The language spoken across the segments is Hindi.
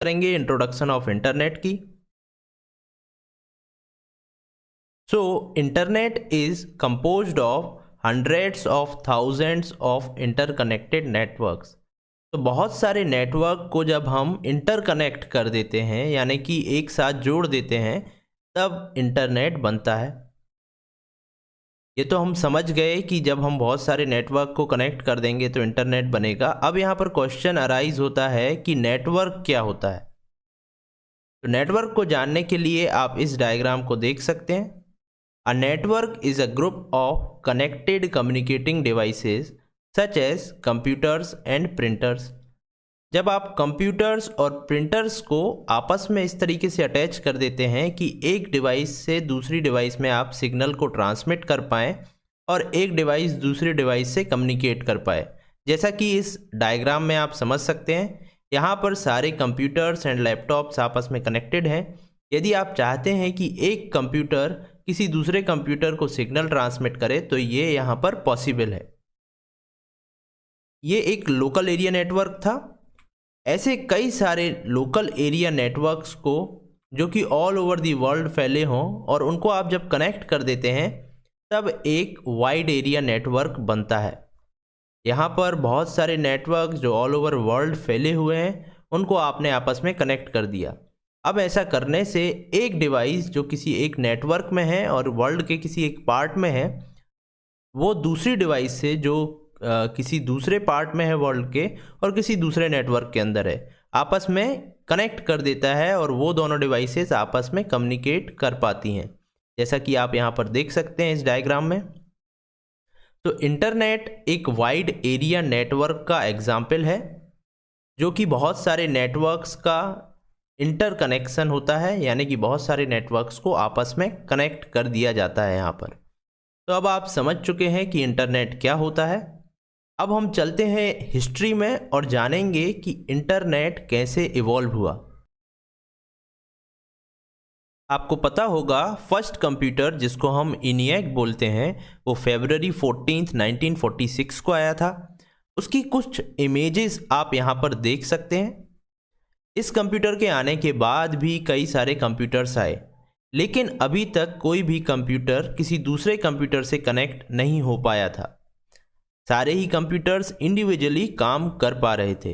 करेंगे इंट्रोडक्शन ऑफ इंटरनेट की। So internet is composed of hundreds of thousands of interconnected networks. तो बहुत सारे नेटवर्क को जब हम इंटरकनेक्ट कर देते हैं यानी कि एक साथ जोड़ देते हैं तब इंटरनेट बनता है। ये तो हम समझ गए कि जब हम बहुत सारे नेटवर्क को कनेक्ट कर देंगे तो इंटरनेट बनेगा। अब यहाँ पर क्वेश्चन अराइज होता है कि नेटवर्क क्या होता है। तो नेटवर्क को जानने के लिए आप इस डायग्राम को देख सकते हैं। A network is a group of connected communicating devices such as computers and printers. जब आप कंप्यूटर्स और प्रिंटर्स को आपस में इस तरीके से अटैच कर देते हैं कि एक डिवाइस से दूसरी डिवाइस में आप सिग्नल को ट्रांसमिट कर पाएँ और एक डिवाइस दूसरे डिवाइस से कम्युनिकेट कर पाए, जैसा कि इस डायग्राम में आप समझ सकते हैं। यहाँ पर सारे कंप्यूटर्स एंड लैपटॉप्स आपस में कनेक्टेड हैं। यदि आप चाहते हैं कि एक कंप्यूटर किसी दूसरे कंप्यूटर को सिग्नल ट्रांसमिट करे तो ये यहाँ पर पॉसिबल है। ये एक लोकल एरिया नेटवर्क था। ऐसे कई सारे लोकल एरिया नेटवर्क्स को जो कि ऑल ओवर दी वर्ल्ड फैले हों और उनको आप जब कनेक्ट कर देते हैं तब एक वाइड एरिया नेटवर्क बनता है। यहाँ पर बहुत सारे नेटवर्क जो ऑल ओवर वर्ल्ड फैले हुए हैं उनको आपने आपस में कनेक्ट कर दिया। अब ऐसा करने से एक डिवाइस जो किसी एक नेटवर्क में है और वर्ल्ड के किसी एक पार्ट में है वो दूसरी डिवाइस से जो किसी दूसरे पार्ट में है वर्ल्ड के और किसी दूसरे नेटवर्क के अंदर है आपस में कनेक्ट कर देता है और वो दोनों डिवाइसेस आपस में कम्युनिकेट कर पाती हैं, जैसा कि आप यहाँ पर देख सकते हैं इस डायग्राम में। तो इंटरनेट एक वाइड एरिया नेटवर्क का एग्जाम्पल है जो कि बहुत सारे नेटवर्क्स का इंटरकनेक्शन होता है, यानी कि बहुत सारे नेटवर्क्स को आपस में कनेक्ट कर दिया जाता है यहाँ पर। तो अब आप समझ चुके हैं कि इंटरनेट क्या होता है। अब हम चलते हैं हिस्ट्री में और जानेंगे कि इंटरनेट कैसे इवॉल्व हुआ। आपको पता होगा फर्स्ट कंप्यूटर जिसको हम ENIAC बोलते हैं वो February 14, 1946 को आया था। उसकी कुछ इमेजेस आप यहाँ पर देख सकते हैं। इस कंप्यूटर के आने के बाद भी कई सारे कंप्यूटर्स आए, लेकिन अभी तक कोई भी कंप्यूटर किसी दूसरे कंप्यूटर से कनेक्ट नहीं हो पाया था। सारे ही कंप्यूटर्स इंडिविजुअली काम कर पा रहे थे।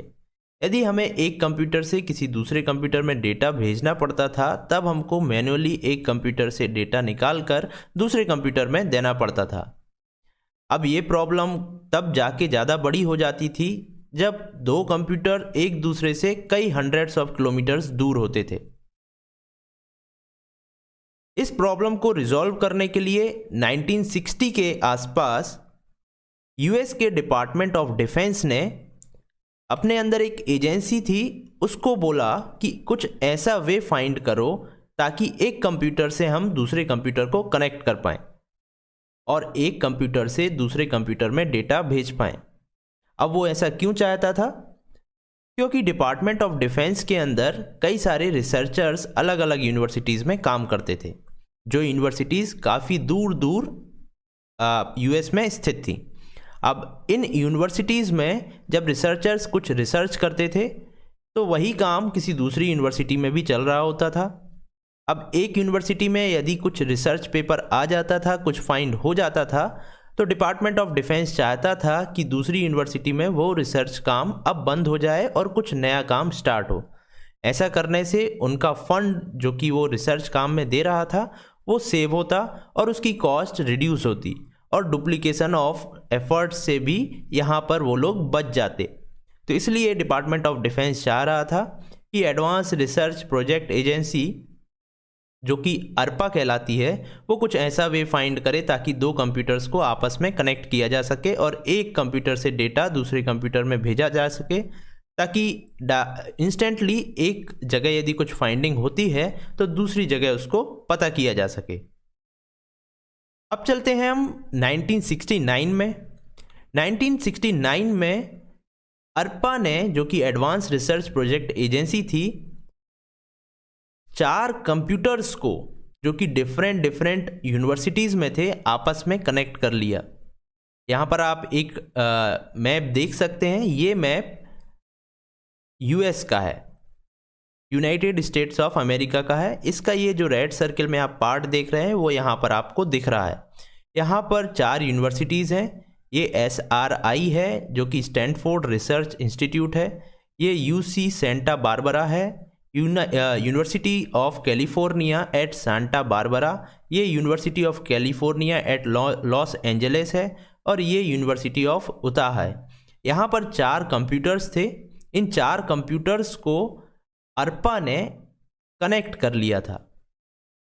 यदि हमें एक कंप्यूटर से किसी दूसरे कंप्यूटर में डेटा भेजना पड़ता था तब हमको मैन्युअली एक कंप्यूटर से डेटा निकाल कर दूसरे कंप्यूटर में देना पड़ता था। अब ये प्रॉब्लम तब जाके ज़्यादा बड़ी हो जाती थी जब दो कंप्यूटर एक दूसरे से कई हंड्रेड्स ऑफ किलोमीटर्स दूर होते थे। इस प्रॉब्लम को रिजॉल्व करने के लिए 1960 के आसपास यूएस के डिपार्टमेंट ऑफ डिफेंस ने अपने अंदर एक एजेंसी थी उसको बोला कि कुछ ऐसा वे फाइंड करो ताकि एक कंप्यूटर से हम दूसरे कंप्यूटर को कनेक्ट कर पाएं और एक कंप्यूटर से दूसरे कंप्यूटर में डेटा भेज पाएं। अब वो ऐसा क्यों चाहता था? क्योंकि डिपार्टमेंट ऑफ डिफेंस के अंदर कई सारे रिसर्चर्स अलग अलग यूनिवर्सिटीज़ में काम करते थे, जो यूनिवर्सिटीज़ काफ़ी दूर दूर यूएस में स्थित थी। अब इन यूनिवर्सिटीज़ में जब रिसर्चर्स कुछ रिसर्च करते थे तो वही काम किसी दूसरी यूनिवर्सिटी में भी चल रहा होता था। अब एक यूनिवर्सिटी में यदि कुछ रिसर्च पेपर आ जाता था, कुछ फाइंड हो जाता था, तो डिपार्टमेंट ऑफ डिफेंस चाहता था कि दूसरी यूनिवर्सिटी में वो रिसर्च काम अब बंद हो जाए और कुछ नया काम स्टार्ट हो। ऐसा करने से उनका फंड जो कि वो रिसर्च काम में दे रहा था वो सेव होता और उसकी कॉस्ट रिड्यूस होती और डुप्लीकेशन ऑफ एफर्ट्स से भी यहाँ पर वो लोग बच जाते। तो इसलिए डिपार्टमेंट ऑफ डिफेंस चाह रहा था कि एडवांस रिसर्च प्रोजेक्ट एजेंसी जो कि ARPA कहलाती है वो कुछ ऐसा वे फाइंड करे ताकि दो कंप्यूटर्स को आपस में कनेक्ट किया जा सके और एक कंप्यूटर से डेटा दूसरे कंप्यूटर में भेजा जा सके, ताकि इंस्टेंटली एक जगह यदि कुछ फाइंडिंग होती है तो दूसरी जगह उसको पता किया जा सके। अब चलते हैं हम 1969 में। 1969 में ARPA ने, जो कि एडवांस रिसर्च प्रोजेक्ट एजेंसी थी, 4 कंप्यूटर्स को जो कि डिफरेंट यूनिवर्सिटीज़ में थे आपस में कनेक्ट कर लिया। यहाँ पर आप एक मैप देख सकते हैं। ये मैप यूएस का है। यूनाइटेड स्टेट्स ऑफ अमेरिका का है। इसका ये जो रेड सर्कल में आप पार्ट देख रहे हैं वो यहाँ पर आपको दिख रहा है। यहाँ पर 4 यूनिवर्सिटीज़ हैं। ये SRI है जो कि स्टैनफोर्ड रिसर्च इंस्टीट्यूट है। ये UC सेंटा बारबरा है। University of California at Santa Barbara, ये university of California at Los Angeles है। और ये यूनिवर्सिटी ऑफ उताह है। यहाँ पर 4 कंप्यूटर्स थे। इन 4 कंप्यूटर्स को अर्पा ने कनेक्ट कर लिया था।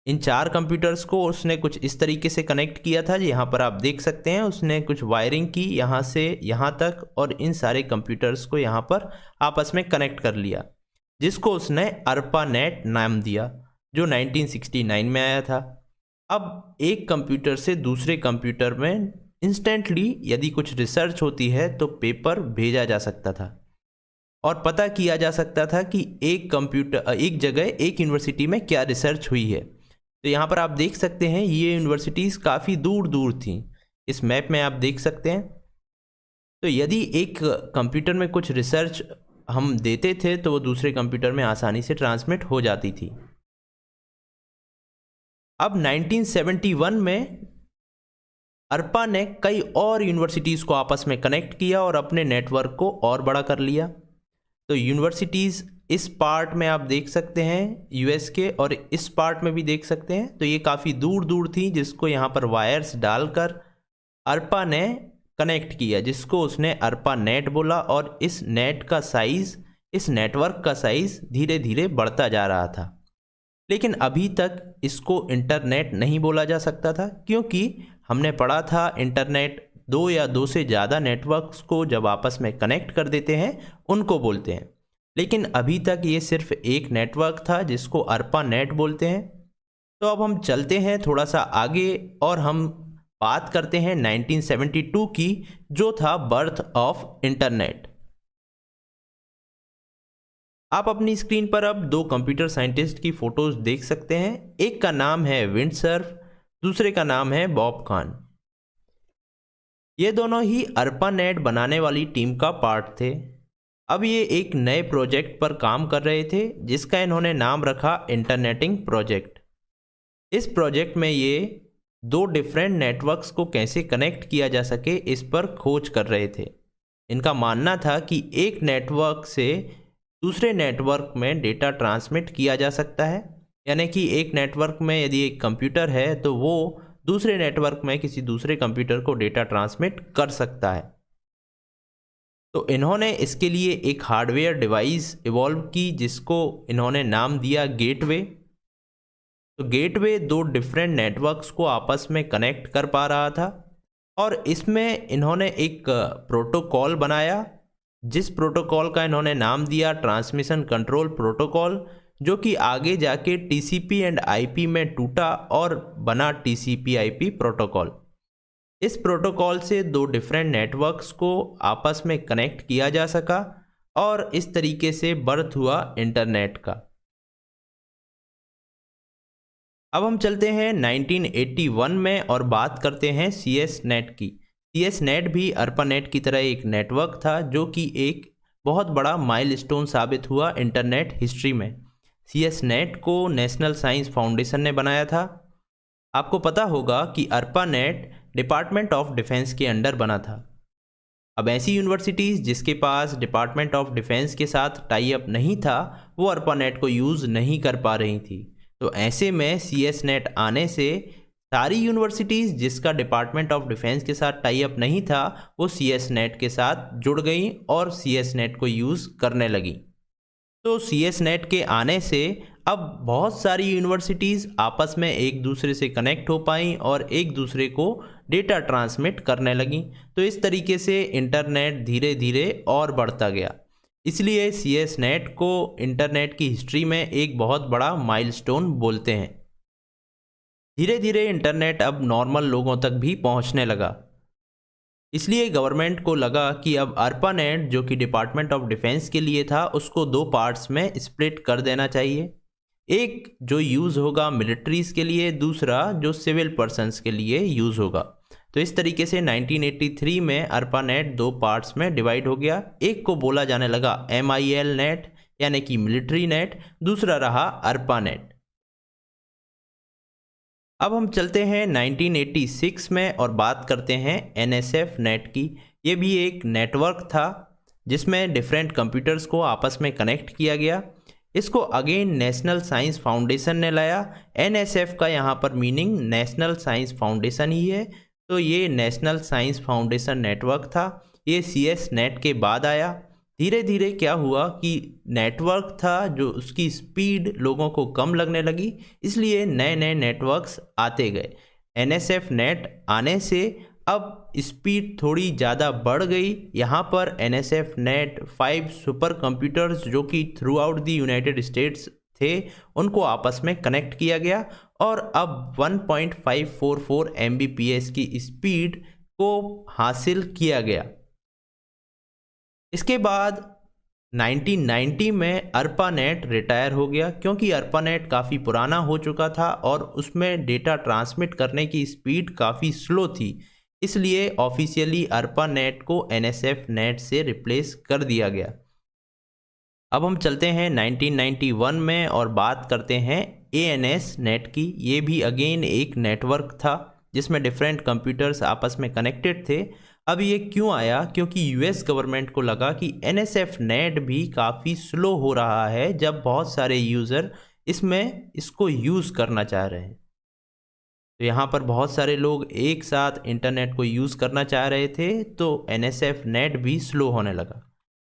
इन 4 कंप्यूटर्स को उसने कुछ इस तरीके से कनेक्ट किया था, यहाँ पर आप देख सकते हैं। उसने कुछ वायरिंग की यहाँ से यहाँ तक और इन सारे कंप्यूटर्स को यहाँ पर आपस में कनेक्ट कर लिया, जिसको उसने ARPANET नाम दिया, जो 1969 में आया था। अब एक कंप्यूटर से दूसरे कंप्यूटर में इंस्टेंटली यदि कुछ रिसर्च होती है तो पेपर भेजा जा सकता था और पता किया जा सकता था कि एक जगह एक यूनिवर्सिटी में क्या रिसर्च हुई है। तो यहाँ पर आप देख सकते हैं ये यूनिवर्सिटीज़ काफ़ी दूर दूर थी। इस मैप में आप देख सकते हैं। तो यदि एक कंप्यूटर में कुछ रिसर्च हम देते थे तो वो दूसरे कंप्यूटर में आसानी से ट्रांसमिट हो जाती थी। अब 1971 में अर्पा ने कई और यूनिवर्सिटीज़ को आपस में कनेक्ट किया और अपने नेटवर्क को और बड़ा कर लिया। तो यूनिवर्सिटीज़ इस पार्ट में आप देख सकते हैं US के, और इस पार्ट में भी देख सकते हैं। तो ये काफ़ी दूर दूर थी, जिसको यहाँ पर वायर्स डालकर अर्पा ने कनेक्ट किया, जिसको उसने ARPANET बोला। और इस नेट का साइज़, इस नेटवर्क का साइज़ धीरे धीरे बढ़ता जा रहा था। लेकिन अभी तक इसको इंटरनेट नहीं बोला जा सकता था, क्योंकि हमने पढ़ा था इंटरनेट 2 या 2 से ज़्यादा नेटवर्क्स को जब आपस में कनेक्ट कर देते हैं उनको बोलते हैं। लेकिन अभी तक ये सिर्फ एक नेटवर्क था जिसको ARPANET बोलते हैं। तो अब हम चलते हैं थोड़ा सा आगे और हम बात करते हैं 1972 की, जो था बर्थ ऑफ इंटरनेट। आप अपनी स्क्रीन पर अब 2 कंप्यूटर साइंटिस्ट की फ़ोटोज़ देख सकते हैं। एक का नाम है विंडसर्फ, दूसरे का नाम है बॉब खान। ये दोनों ही ARPANET बनाने वाली टीम का पार्ट थे। अब ये एक नए प्रोजेक्ट पर काम कर रहे थे जिसका इन्होंने नाम रखा इंटरनेटिंग प्रोजेक्ट। इस प्रोजेक्ट में ये 2 डिफरेंट नेटवर्क्स को कैसे कनेक्ट किया जा सके इस पर खोज कर रहे थे। इनका मानना था कि एक नेटवर्क से दूसरे नेटवर्क में डेटा ट्रांसमिट किया जा सकता है, यानी कि एक नेटवर्क में यदि एक कंप्यूटर है तो वो दूसरे नेटवर्क में किसी दूसरे कंप्यूटर को डेटा ट्रांसमिट कर सकता है। तो इन्होंने इसके लिए एक हार्डवेयर डिवाइस इवॉल्व की जिसको इन्होंने नाम दिया गेटवे। तो गेटवे 2 डिफरेंट नेटवर्क्स को आपस में कनेक्ट कर पा रहा था और इसमें इन्होंने एक प्रोटोकॉल बनाया, जिस प्रोटोकॉल का इन्होंने नाम दिया ट्रांसमिशन कंट्रोल प्रोटोकॉल, जो कि आगे जाके TCP एंड IP में टूटा और बना TCP/IP प्रोटोकॉल। इस प्रोटोकॉल से 2 डिफरेंट नेटवर्क्स को आपस में कनेक्ट किया जा सका और इस तरीके से बर्थ हुआ इंटरनेट का। अब हम चलते हैं 1981 में और बात करते हैं CSNet की। CSNet भी ARPANET की तरह एक नेटवर्क था जो कि एक बहुत बड़ा माइलस्टोन साबित हुआ इंटरनेट हिस्ट्री में। CSNet को नेशनल साइंस फाउंडेशन ने बनाया था। आपको पता होगा कि ARPANET डिपार्टमेंट ऑफ डिफेंस के अंडर बना था। अब ऐसी यूनिवर्सिटीज़ जिसके पास डिपार्टमेंट ऑफ डिफेंस के साथ टाई अप नहीं था वो ARPANET को यूज़ नहीं कर पा रही थी। तो ऐसे में CSNet आने से सारी यूनिवर्सिटीज़ जिसका डिपार्टमेंट ऑफ डिफेंस के साथ टाई अप नहीं था वो CSNet के साथ जुड़ गई और CSNet को यूज़ करने लगी। तो CSNet के आने से अब बहुत सारी यूनिवर्सिटीज़ आपस में एक दूसरे से कनेक्ट हो पाई और एक दूसरे को डेटा ट्रांसमिट करने लगी। तो इस तरीके से इंटरनेट धीरे धीरे और बढ़ता गया। इसलिए CSNet को इंटरनेट की हिस्ट्री में एक बहुत बड़ा माइलस्टोन बोलते हैं। धीरे धीरे इंटरनेट अब नॉर्मल लोगों तक भी पहुंचने लगा। इसलिए गवर्नमेंट को लगा कि अब ARPANET जो कि डिपार्टमेंट ऑफ डिफेंस के लिए था उसको 2 पार्ट्स में स्प्लिट कर देना चाहिए। एक जो यूज़ होगा मिलिट्रीज़ के लिए, दूसरा जो सिविल पर्सन्स के लिए यूज़ होगा। तो इस तरीके से 1983 में ARPANET 2 पार्ट्स में डिवाइड हो गया। एक को बोला जाने लगा MIL नेट, यानी कि मिलिट्री नेट, दूसरा रहा ARPANET। अब हम चलते हैं 1986 में और बात करते हैं NSF नेट की। ये भी एक नेटवर्क था जिसमें डिफरेंट कंप्यूटर्स को आपस में कनेक्ट किया गया। इसको अगेन नेशनल साइंस फाउंडेशन ने लाया। NSF का यहाँ पर मीनिंग नेशनल साइंस फाउंडेशन ही है, तो ये नेशनल साइंस फाउंडेशन नेटवर्क था। ये CS नेट के बाद आया। धीरे धीरे क्या हुआ कि नेटवर्क था जो उसकी स्पीड लोगों को कम लगने लगी, इसलिए नए नए नेटवर्क्स आते गए। NSF नेट आने से अब स्पीड थोड़ी ज़्यादा बढ़ गई। यहाँ पर NSF नेट 5 सुपर कंप्यूटर्स जो कि through out the United states थे उनको आपस में कनेक्ट किया गया और अब 1.544 Mbps की स्पीड को हासिल किया गया। इसके बाद 1990 में ARPANET रिटायर हो गया, क्योंकि ARPANET काफ़ी पुराना हो चुका था और उसमें डेटा ट्रांसमिट करने की स्पीड काफ़ी स्लो थी, इसलिए ऑफिशियली ARPANET को NSF नेट से रिप्लेस कर दिया गया। अब हम चलते हैं 1991 में और बात करते हैं ANS नेट की। ये भी अगेन एक नेटवर्क था जिसमें डिफरेंट कंप्यूटर्स आपस में कनेक्टेड थे। अब ये क्यों आया? क्योंकि US गवर्नमेंट को लगा कि NSF नेट भी काफ़ी स्लो हो रहा है जब बहुत सारे यूज़र इसको यूज़ करना चाह रहे हैं। तो यहाँ पर बहुत सारे लोग एक साथ इंटरनेट को यूज़ करना चाह रहे थे, तो NSF नेट भी स्लो होने लगा।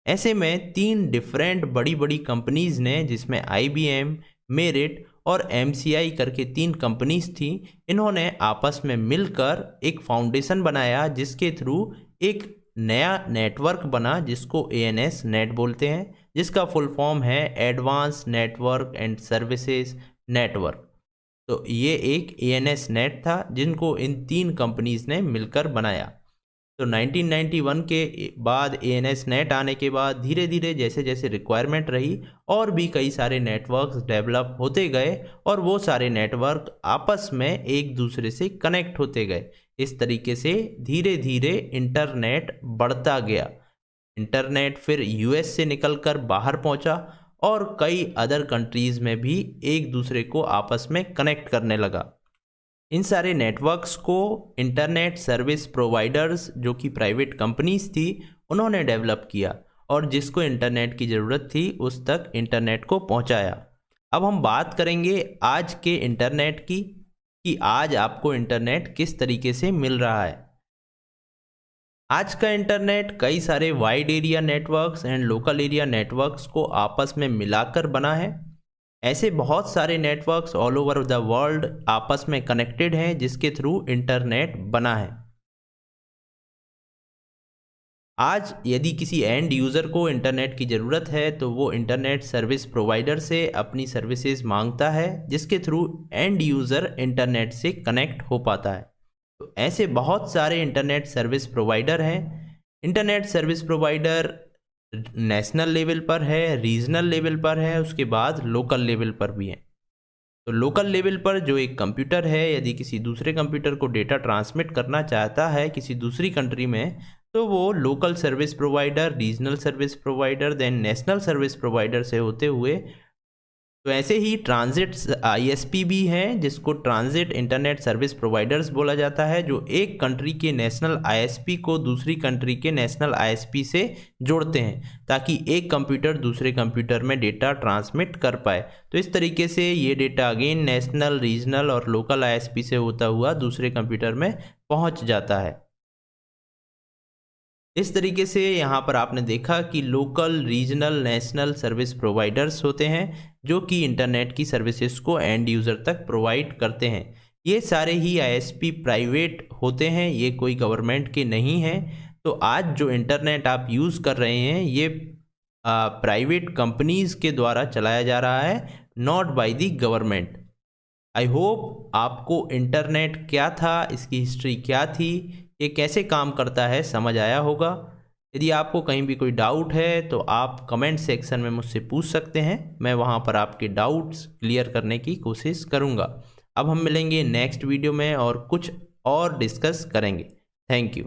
ऐसे में 3 डिफरेंट बड़ी बड़ी कंपनीज़ ने, जिसमें IBM, मेरिट और MCI करके 3 कंपनीज थी, इन्होंने आपस में मिलकर एक फाउंडेशन बनाया जिसके थ्रू एक नया नेटवर्क बना जिसको ANS नेट बोलते हैं, जिसका फुल फॉर्म है advance network and services network. तो ये एक ANS नेट था जिनको इन 3 कंपनीज ने मिलकर बनाया। तो 1991 के बाद ANS नेट आने के बाद धीरे धीरे जैसे जैसे रिक्वायरमेंट रही और भी कई सारे नेटवर्क्स डेवलप होते गए और वो सारे नेटवर्क आपस में एक दूसरे से कनेक्ट होते गए। इस तरीके से धीरे धीरे इंटरनेट बढ़ता गया। इंटरनेट फिर US से निकलकर बाहर पहुंचा और कई अदर कंट्रीज़ में भी एक दूसरे को आपस में कनेक्ट करने लगा। इन सारे नेटवर्क्स को इंटरनेट सर्विस प्रोवाइडर्स जो कि प्राइवेट कंपनीज थी उन्होंने डेवलप किया और जिसको इंटरनेट की ज़रूरत थी उस तक इंटरनेट को पहुंचाया। अब हम बात करेंगे आज के इंटरनेट की कि आज आपको इंटरनेट किस तरीके से मिल रहा है। आज का इंटरनेट कई सारे wide area networks and local area networks को आपस में मिलाकर बना है। ऐसे बहुत सारे networks all over the world आपस में कनेक्टेड हैं जिसके थ्रू इंटरनेट बना है। आज यदि किसी एंड यूज़र को इंटरनेट की ज़रूरत है तो वो इंटरनेट सर्विस प्रोवाइडर से अपनी सर्विसेज मांगता है जिसके थ्रू एंड यूज़र इंटरनेट से कनेक्ट हो पाता है। तो ऐसे बहुत सारे इंटरनेट सर्विस प्रोवाइडर हैं। Internet service provider national level पर है, रीजनल लेवल पर है, उसके बाद लोकल लेवल पर भी है। तो लोकल लेवल पर जो एक कंप्यूटर है यदि किसी दूसरे कंप्यूटर को डेटा ट्रांसमिट करना चाहता है किसी दूसरी कंट्री में, तो वो local service provider, regional service provider, then national service provider से होते हुए। तो ऐसे ही ट्रांजिट ISP भी हैं जिसको ट्रांजिट इंटरनेट सर्विस प्रोवाइडर्स बोला जाता है, जो एक कंट्री के नेशनल ISP को दूसरी कंट्री के नेशनल ISP से जोड़ते हैं ताकि एक कंप्यूटर दूसरे कंप्यूटर में डेटा ट्रांसमिट कर पाए। तो इस तरीके से ये डेटा अगेन नेशनल, रीजनल और लोकल ISP से होता हुआ दूसरे कंप्यूटर में पहुंच जाता है। इस तरीके से यहाँ पर आपने देखा कि local, regional, national service providers होते हैं जो कि इंटरनेट की सर्विसेज को एंड यूज़र तक प्रोवाइड करते हैं। ये सारे ही ISP प्राइवेट होते हैं, ये कोई गवर्नमेंट के नहीं हैं। तो आज जो इंटरनेट आप यूज़ कर रहे हैं ये प्राइवेट कंपनीज़ के द्वारा चलाया जा रहा है, not by the government. I hope आपको इंटरनेट क्या था, इसकी हिस्ट्री क्या थी, ये कैसे काम करता है समझ आया होगा। यदि आपको कहीं भी कोई डाउट है तो आप कमेंट सेक्शन में मुझसे पूछ सकते हैं, मैं वहाँ पर आपके डाउट्स क्लियर करने की कोशिश करूँगा। अब हम मिलेंगे नेक्स्ट वीडियो में और कुछ और डिस्कस करेंगे। Thank you.